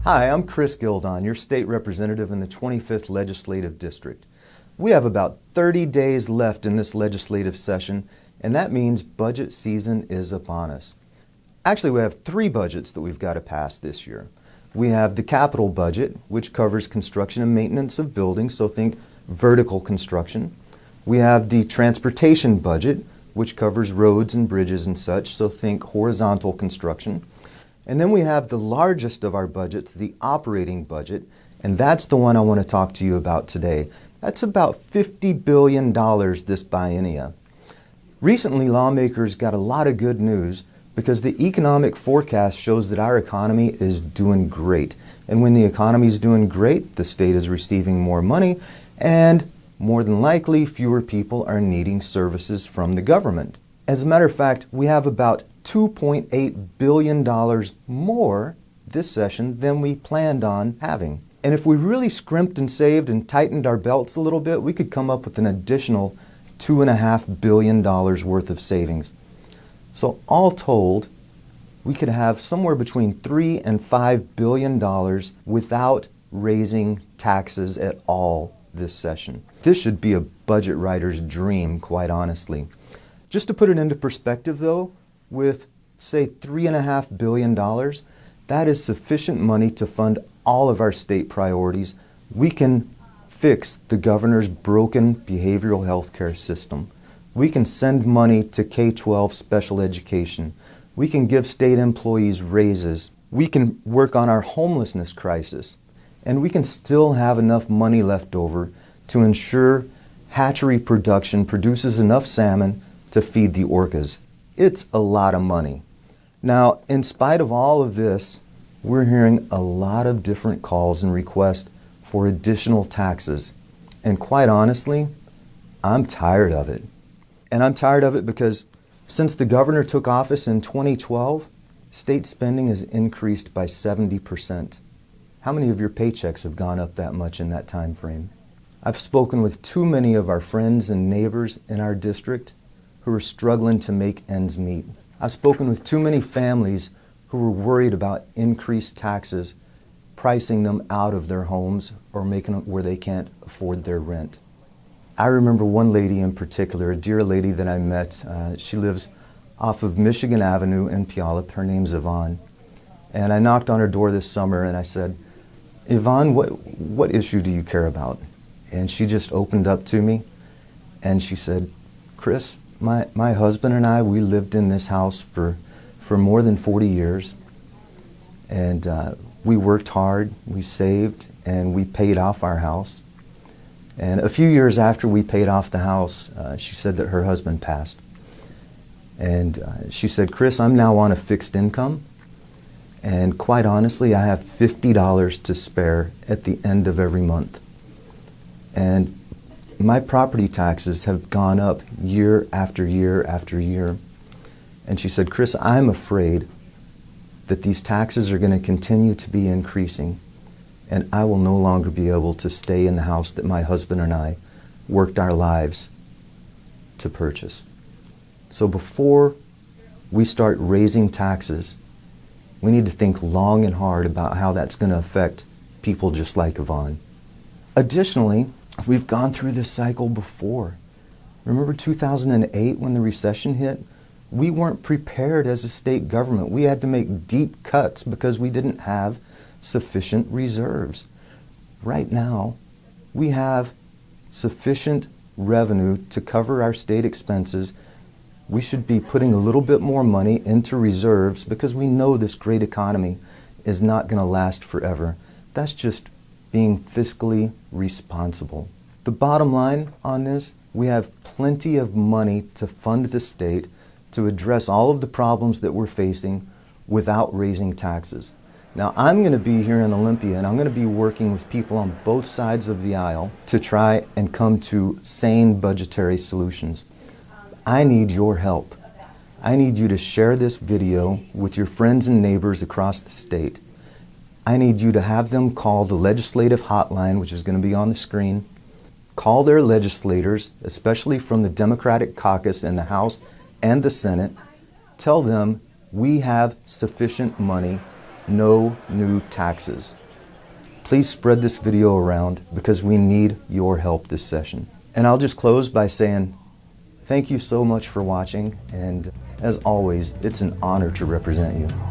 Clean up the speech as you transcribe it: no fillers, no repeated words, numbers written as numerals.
Hi, I'm Chris-Gildon, your state representative in the 25th Legislative District. We have about 30 days left in this legislative session, and that means budget season is upon us. Actually, we have three budgets that we've got to pass this year. We have the capital budget, which covers construction and maintenance of buildings, so think vertical construction. We have the transportation budget, which covers roads and bridges and such, so think horizontal construction. And then we have the largest of our budgets, the operating budget, and that's the one I want to talk to you about today. That's about $50 billion this biennia. Recently, lawmakers got a lot of good news because the economic forecast shows that our economy is doing great. And when the economy is doing great, the state is receiving more money, and more than likely, fewer people are needing services from the government. As a matter of fact, we have about $2.8 billion more this session than we planned on having. And if we really scrimped and saved and tightened our belts a little bit, we could come up with an additional $2.5 billion worth of savings. So all told, we could have somewhere between $3 and $5 billion without raising taxes at all this session. This should be a budget writer's dream, quite honestly. Just to put it into perspective though, with say $3.5 billion, that is sufficient money to fund all of our state priorities. We can fix the governor's broken behavioral health care system. We can send money to K-12 special education. We can give state employees raises. We can work on our homelessness crisis. And we can still have enough money left over to ensure hatchery production produces enough salmon to feed the orcas. It's a lot of money. Now, in spite of all of this, we're hearing a lot of different calls and requests for additional taxes. And quite honestly, I'm tired of it. And I'm tired of it because since the governor took office in 2012, state spending has increased by 70%. How many of your paychecks have gone up that much in that time frame? I've spoken with too many of our friends and neighbors in our district who are struggling to make ends meet. I've spoken with too many families who are worried about increased taxes, pricing them out of their homes or making it where they can't afford their rent. I remember one lady in particular, a dear lady that I met. She lives off of Michigan Avenue in Puyallup. Her name's Yvonne. And I knocked on her door this summer and I said, Yvonne, what issue do you care about? And she just opened up to me and she said, Chris, my husband and I, we lived in this house for more than 40 years. And we worked hard, we saved, and we paid off our house. And a few years after we paid off the house, she said that her husband passed. And she said, Chris, I'm now on a fixed income. And quite honestly, I have $50 to spare at the end of every month. And my property taxes have gone up year after year after year. And she said, Chris, I'm afraid that these taxes are going to continue to be increasing, and I will no longer be able to stay in the house that my husband and I worked our lives to purchase. So before we start raising taxes, we need to think long and hard about how that's going to affect people just like Yvonne. Additionally, we've gone through this cycle before. Remember 2008 when the recession hit? We weren't prepared as a state government. We had to make deep cuts because we didn't have sufficient reserves. Right now, we have sufficient revenue to cover our state expenses. We should be putting a little bit more money into reserves because we know this great economy is not going to last forever. That's just being fiscally responsible. The bottom line on this, we have plenty of money to fund the state to address all of the problems that we're facing without raising taxes. Now, I'm going to be here in Olympia and I'm going to be working with people on both sides of the aisle to try and come to sane budgetary solutions. I need your help. I need you to share this video with your friends and neighbors across the state. I need you to have them call the legislative hotline, which is going to be on the screen. Call their legislators, especially from the Democratic caucus in the House and the Senate. Tell them we have sufficient money no new taxes. Please spread this video around because we need your help this session. And I'll just close by saying thank you so much for watching, and as always, it's an honor to represent you.